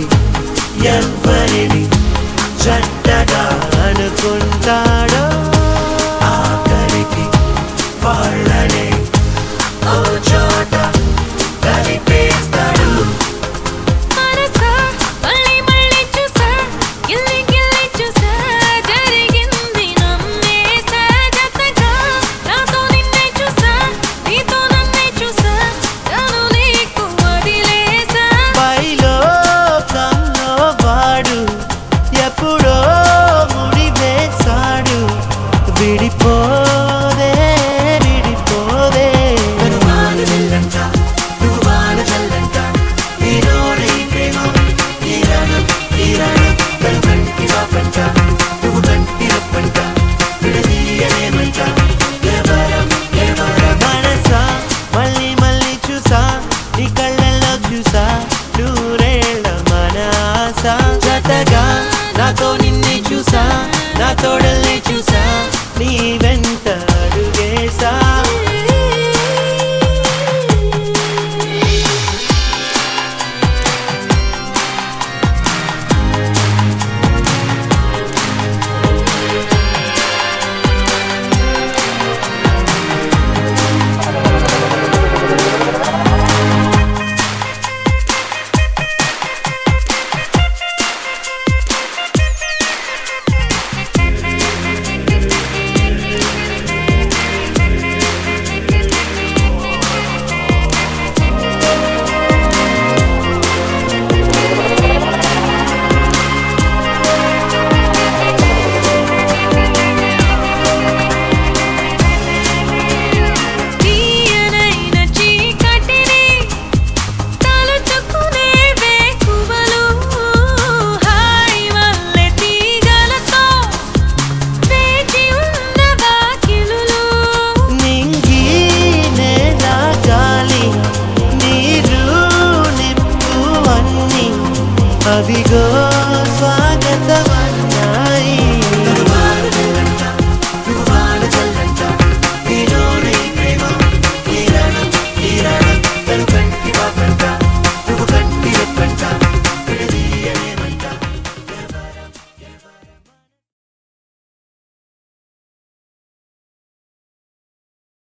ఎవరికి ఎవరిని జంటగా అనుకుంటాడో ఆఖరికి వాళ్ళనే ఓ చోట కలిపేస్తాడు. విడిపోదే విడిపోదే నన్ను వాన వెళ్ళంట నువ్వు వాన చల్లంట ఈరోడై ప్రేమ ఈరాణం ఈరాణం నన్ను కంటి వాపంట నువ్వు కంటి రప్పంట విడదీయలేమంట ఎవరం ఎవరం మనసా మళ్ళీ మళ్ళీ చూసా నీ కళ్ళల్లో చూసా నూరేళ్ళ మన ఆశ జతగా నాతో నిన్నే చూసా నా తోడల్ని చూసా నీ వెంట